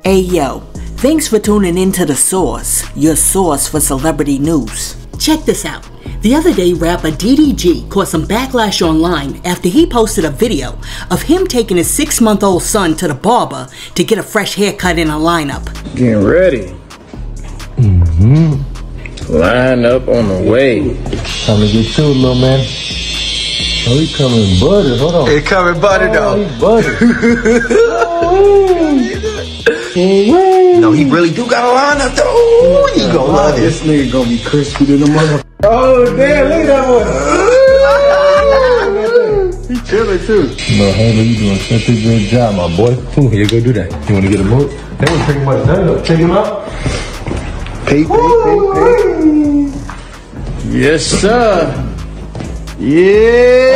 Hey yo, thanks for tuning in to The Source, your source for celebrity news. Check this out. The other day, rapper Diddy caught some backlash online after he posted a video of him taking his 6-month-old son to the barber to get a fresh haircut in a lineup. Getting ready. Line up on the way. Time to get you, little man. Oh, he coming buttered. Hold on. He coming buttered though. He buttered. No, he really do got a line up though. Ooh, you gonna love it. This nigga gonna be crispy to the mother. Oh damn, look at that one. He chilling too. No, hey, you doing such a good job, my boy. Ooh, here, go do that. You wanna get a move? That was pretty much done though. Check him out. Pay. Yes, sir. Yeah.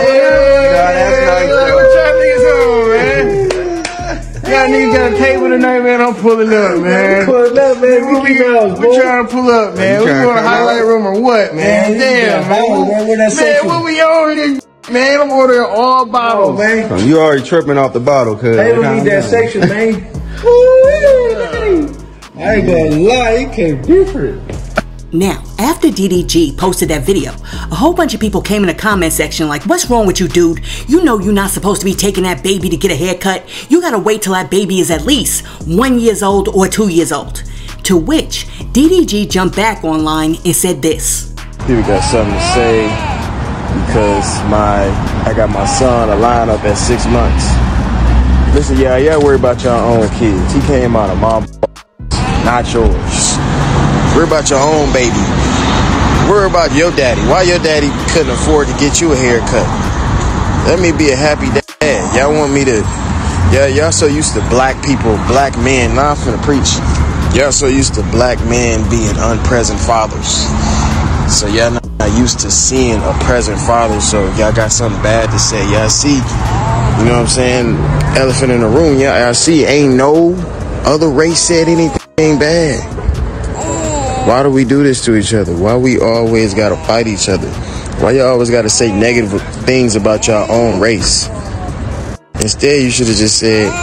That's nice. What y'all niggas on, man? Y'all niggas got a table tonight, man. I'm pulling up, man. Pulling up, man. We trying to pull up, man. We going to highlight room or what, man? Damn, man. Man, what we on here? Man, I'm ordering all bottles, man. You already tripping off the bottle, cuz. They don't need that section, man. I ain't gonna lie, it came different. Now, after Diddy posted that video, a whole bunch of people came in the comment section like, what's wrong with you, dude? You know you're not supposed to be taking that baby to get a haircut. You gotta wait till that baby is at least 1 year old or 2 years old. To which, Diddy jumped back online and said this. People got something to say because I got my son a lineup at 6 months. Listen, y'all worry about your own kids. He came out of my not yours. Worry about your own baby. Worry about your daddy. Why your daddy couldn't afford to get you a haircut? Let me be a happy dad. Y'all want me to... Y'all so used to black people, black men. Nah, I'm finna preach. Y'all so used to black men being unpresent fathers. So y'all not used to seeing a present father. So y'all got something bad to say. Y'all see, you know what I'm saying? Elephant in the room. Y'all see, ain't no other race said anything bad. Why do we do this to each other? Why we always gotta fight each other? Why y'all always gotta say negative things about your own race? Instead, you should have just said,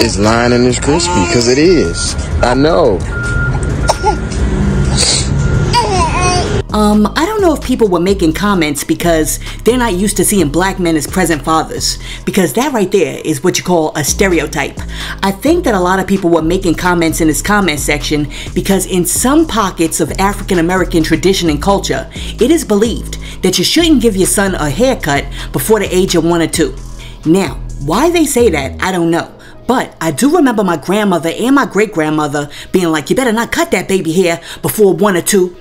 it's lying and it's crispy, because it is. I know. I don't know if people were making comments because they're not used to seeing black men as present fathers, because that right there is what you call a stereotype. I think that a lot of people were making comments in this comment section because in some pockets of African American tradition and culture, it is believed that you shouldn't give your son a haircut before the age of 1 or 2. Now, why they say that, I don't know. But I do remember my grandmother and my great-grandmother being like, you better not cut that baby hair before 1 or 2.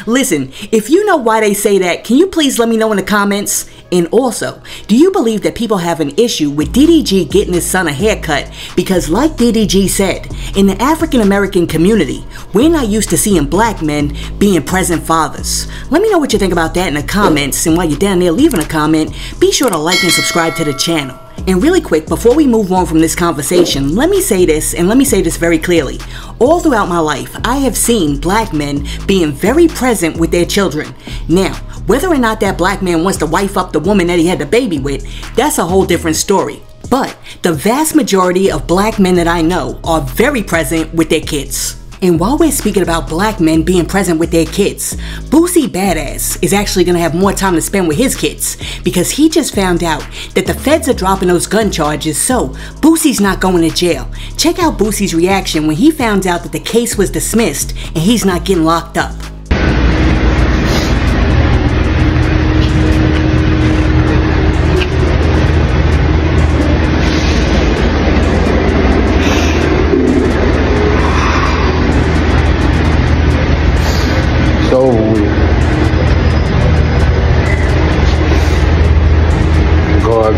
Listen, if you know why they say that, can you please let me know in the comments? And also, do you believe that people have an issue with Diddy getting his son a haircut? Because like Diddy said, in the African American community, we're not used to seeing black men being present fathers. Let me know what you think about that in the comments, and while you're down there leaving a comment, be sure to like and subscribe to the channel. And really quick, before we move on from this conversation, let me say this, and let me say this very clearly. All throughout my life, I have seen black men being very present with their children. Now, whether or not that black man wants to wife up the woman that he had the baby with, that's a whole different story. But the vast majority of black men that I know are very present with their kids. And while we're speaking about black men being present with their kids, Boosie Badass is actually going to have more time to spend with his kids because he just found out that the feds are dropping those gun charges, so Boosie's not going to jail. Check out Boosie's reaction when he found out that the case was dismissed and he's not getting locked up.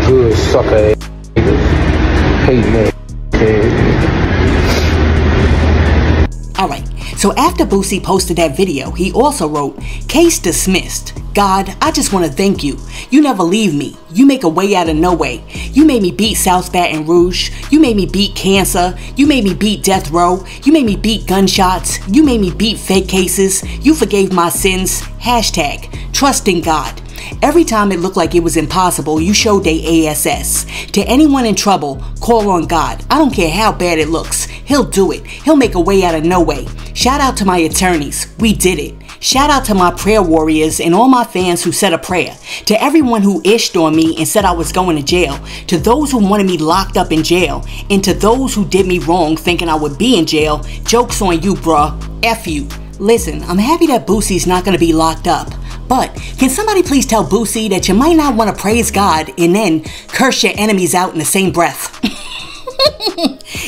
Good sucker hate man. Alright, so after Boosie posted that video, he also wrote, "Case dismissed. God, I just want to thank you. You never leave me. You make a way out of no way. You made me beat South Baton Rouge. You made me beat cancer. You made me beat death row. You made me beat gunshots. You made me beat fake cases. You forgave my sins. Hashtag trust in God. Every time it looked like it was impossible, you showed they ASS. To anyone in trouble, call on God. I don't care how bad it looks. He'll do it. He'll make a way out of no way. Shout out to my attorneys. We did it. Shout out to my prayer warriors and all my fans who said a prayer. To everyone who ished on me and said I was going to jail. To those who wanted me locked up in jail. And to those who did me wrong thinking I would be in jail. Joke's on you, bruh. F you. Listen, I'm happy that Boosie's not going to be locked up. But can somebody please tell Boosie that you might not want to praise God and then curse your enemies out in the same breath?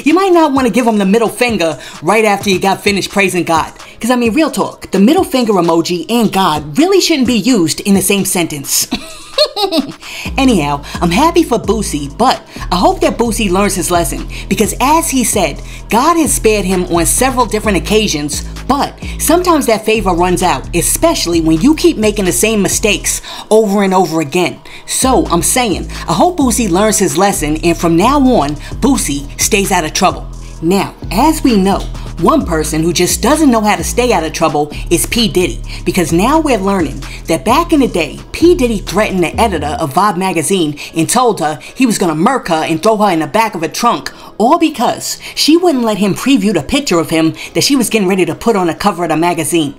You might not want to give them the middle finger right after you got finished praising God. Because I mean, real talk, the middle finger emoji and God really shouldn't be used in the same sentence. Anyhow, I'm happy for Boosie, but I hope that Boosie learns his lesson. Because as he said, God has spared him on several different occasions, but sometimes that favor runs out, especially when you keep making the same mistakes over and over again. So I'm saying, I hope Boosie learns his lesson and from now on, Boosie stays out of trouble. Now, as we know, one person who just doesn't know how to stay out of trouble is P. Diddy, because now we're learning that back in the day, P. Diddy threatened the editor of Vibe magazine and told her he was gonna murk her and throw her in the back of a trunk, all because she wouldn't let him preview the picture of him that she was getting ready to put on the cover of the magazine.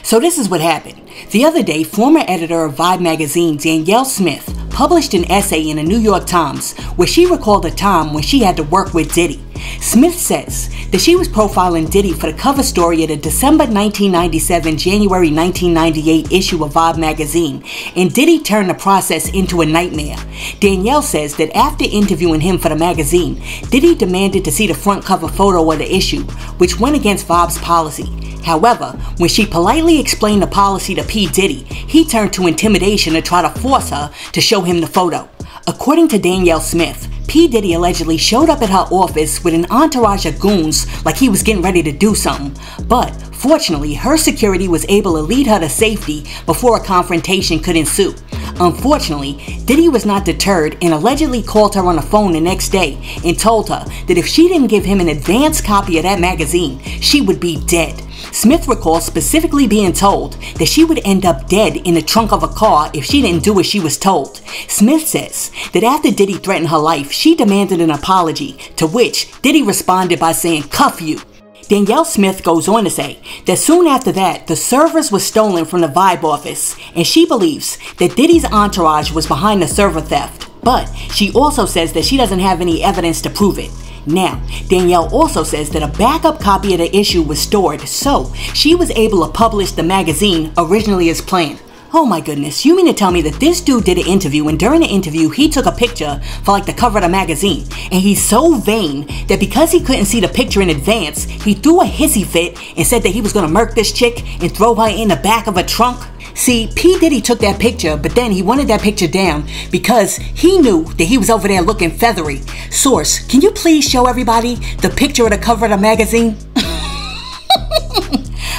So this is what happened. The other day, former editor of Vibe magazine, Danielle Smith, published an essay in the New York Times where she recalled a time when she had to work with Diddy. Smith says that she was profiling Diddy for the cover story of the December 1997, January 1998 issue of Vibe magazine, and Diddy turned the process into a nightmare. Danielle says that after interviewing him for the magazine, Diddy demanded to see the front cover photo of the issue, which went against Vibe's policy. However, when she politely explained the policy to P. Diddy, he turned to intimidation to try to force her to show him the photo. According to Danielle Smith, P. Diddy allegedly showed up at her office with an entourage of goons like he was getting ready to do something. But fortunately, her security was able to lead her to safety before a confrontation could ensue. Unfortunately, Diddy was not deterred and allegedly called her on the phone the next day and told her that if she didn't give him an advance copy of that magazine, she would be dead. Smith recalls specifically being told that she would end up dead in the trunk of a car if she didn't do as she was told. Smith says that after Diddy threatened her life, she demanded an apology, to which Diddy responded by saying, "Cuff you." Danielle Smith goes on to say that soon after that, the servers were stolen from the Vibe office, and she believes that Diddy's entourage was behind the server theft, but she also says that she doesn't have any evidence to prove it. Now, Danielle also says that a backup copy of the issue was stored, so she was able to publish the magazine originally as planned. Oh my goodness, you mean to tell me that this dude did an interview and during the interview he took a picture for like the cover of the magazine, and he's so vain that because he couldn't see the picture in advance, he threw a hissy fit and said that he was gonna murk this chick and throw her in the back of a trunk? See, P. Diddy took that picture, but then he wanted that picture down because he knew that he was over there looking feathery. Source, can you please show everybody the picture of the cover of the magazine?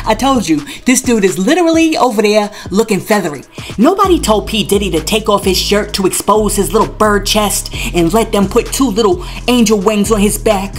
I told you, this dude is literally over there looking feathery. Nobody told P. Diddy to take off his shirt to expose his little bird chest and let them put two little angel wings on his back.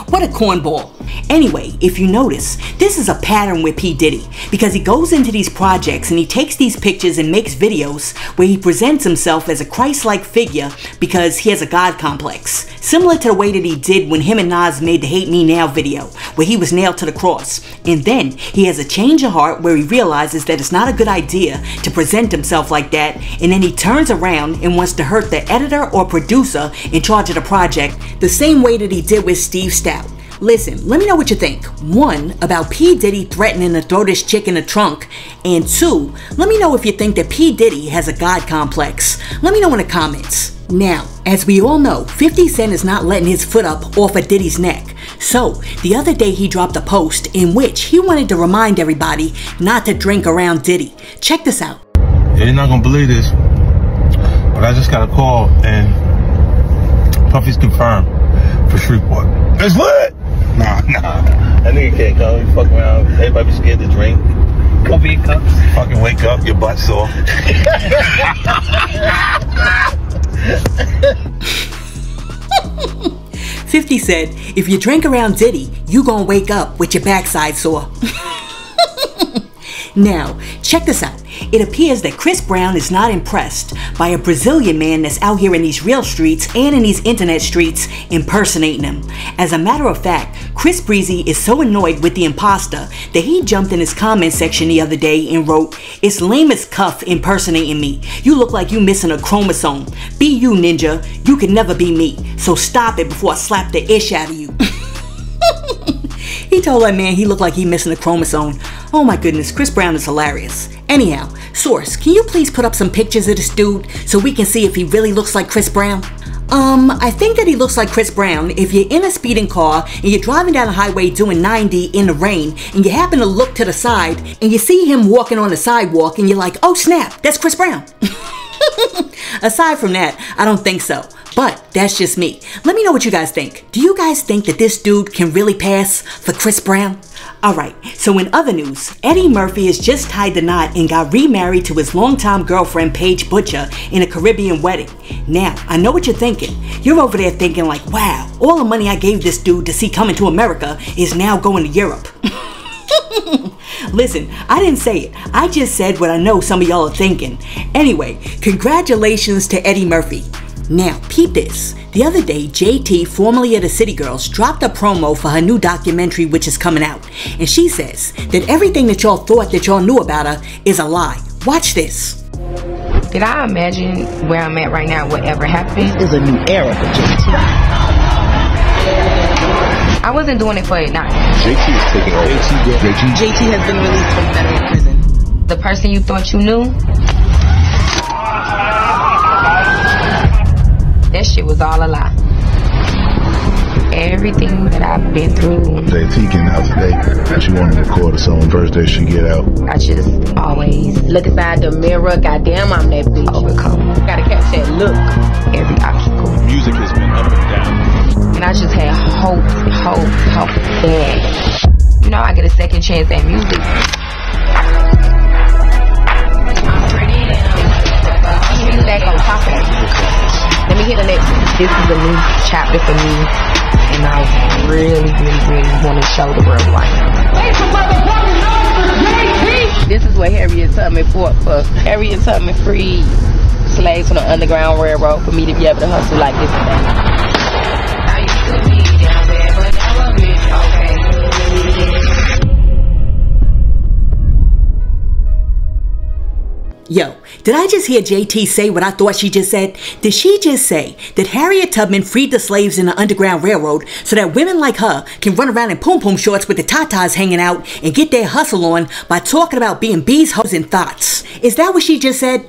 What a cornball. Anyway, if you notice, this is a pattern with P. Diddy because he goes into these projects and he takes these pictures and makes videos where he presents himself as a Christ-like figure because he has a God complex. Similar to the way that he did when him and Nas made the Hate Me Now video where he was nailed to the cross. And then he has a change of heart where he realizes that it's not a good idea to present himself like that, and then he turns around and wants to hurt the editor or producer in charge of the project the same way that he did with Steve Stout. Listen, let me know what you think. 1, about P. Diddy threatening to throw this chick in the trunk. And 2, let me know if you think that P. Diddy has a God complex. Let me know in the comments. Now, as we all know, 50 Cent is not letting his foot up off of Diddy's neck. So, the other day he dropped a post in which he wanted to remind everybody not to drink around Diddy. Check this out. You're not gonna believe this, but I just got a call and Puffy's confirmed for Shreveport. It's lit! Nah. That nigga can't come. You fuck around. Everybody be scared to drink. Coffee cups. Fucking wake up, your butt sore. 50 said, if you drink around Diddy, you gonna wake up with your backside sore. Now, check this out. it appears that Chris Brown is not impressed by a Brazilian man that's out here in these real streets and in these internet streets impersonating him. As a matter of fact, Chris Breezy is so annoyed with the imposter that he jumped in his comment section the other day and wrote, "It's lame as cuff impersonating me. You look like you missing a chromosome. Be you, ninja. You can never be me. So stop it before I slap the ish out of you." He told that man he looked like he missing a chromosome. Oh my goodness, Chris Brown is hilarious. Anyhow, Source, can you please put up some pictures of this dude so we can see if he really looks like Chris Brown? I think that he looks like Chris Brown if you're in a speeding car and you're driving down the highway doing 90 in the rain and you happen to look to the side and you see him walking on the sidewalk and you're like, oh snap, that's Chris Brown. Aside from that, I don't think so. But that's just me. Let me know what you guys think. Do you guys think that this dude can really pass for Chris Brown? Alright, so in other news, Eddie Murphy has just tied the knot and got remarried to his longtime girlfriend Paige Butcher in a Caribbean wedding. Now, I know what you're thinking. You're over there thinking like, wow, all the money I gave this dude to see Coming to America is now going to Europe. Listen, I didn't say it. I just said what I know some of y'all are thinking. Anyway, congratulations to Eddie Murphy. Now, peep this. The other day, JT, formerly of the City Girls, dropped a promo for her new documentary which is coming out. And she says that everything that y'all thought that y'all knew about her is a lie. Watch this. Did I imagine where I'm at right now would ever happen? This is a new era for JT. I wasn't doing it for it, not. JT is taking over. JT has been released from federal prison. The person you thought you knew, that shit was all a lie. Everything that I've been through. JT getting out today. She want to record a song first day she get out. I just always Look inside the mirror, goddamn, I'm that bitch. overcome Gotta catch that look. every obstacle. Music has been up and down. And I just had hope bad. You know, I get a second chance at music. I'm pretty damn. Back on top of that. Let me hit the next one. This is a new chapter for me, and I really want to show the world why I am. This is what Harriet Tubman fought for. Harriet Tubman freed slaves from the Underground Railroad for me to be able to hustle like this today. I used to be down there, but now I'm rich, okay. Yo, did I just hear JT say what I thought she just said? Did she just say that Harriet Tubman freed the slaves in the Underground Railroad so that women like her can run around in pom-pom shorts with the tatas hanging out and get their hustle on by talking about being bees, hoes, and thoughts? Is that what she just said?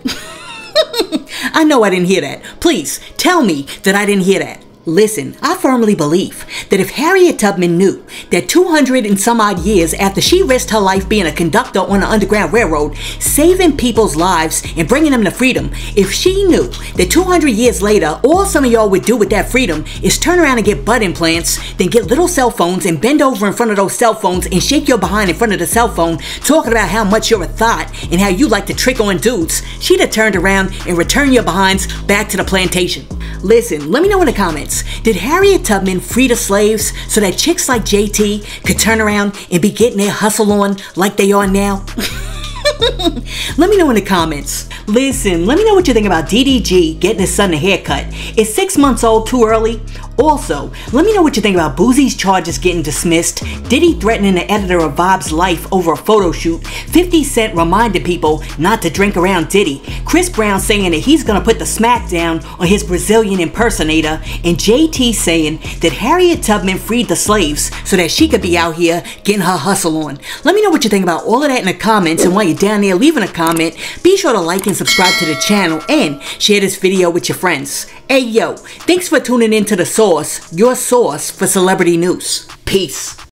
I know I didn't hear that. Please, tell me that I didn't hear that. Listen, I firmly believe that if Harriet Tubman knew that 200 and some odd years after she risked her life being a conductor on the Underground Railroad, saving people's lives and bringing them to freedom, if she knew that 200 years later, all some of y'all would do with that freedom is turn around and get butt implants, then get little cell phones and bend over in front of those cell phones and shake your behind in front of the cell phone, talking about how much you're a thought and how you like to trick on dudes, she'd have turned around and returned your behinds back to the plantation. Listen, let me know in the comments. Did Harriet Tubman free the slaves so that chicks like JT could turn around and be getting their hustle on like they are now? Let me know in the comments. Listen, let me know what you think about DDG getting his son a haircut. Is 6 months old too early? Also, let me know what you think about Boosie's charges getting dismissed, Diddy threatening the editor of Vibes Life over a photo shoot, 50 Cent reminded people not to drink around Diddy, Chris Brown saying that he's gonna put the smack down on his Brazilian impersonator, and JT saying that Harriet Tubman freed the slaves so that she could be out here getting her hustle on. Let me know what you think about all of that in the comments, and while you're down there leaving a comment, be sure to like and subscribe to the channel and share this video with your friends. Hey yo, thanks for tuning in to The Source, your source for celebrity news. Peace.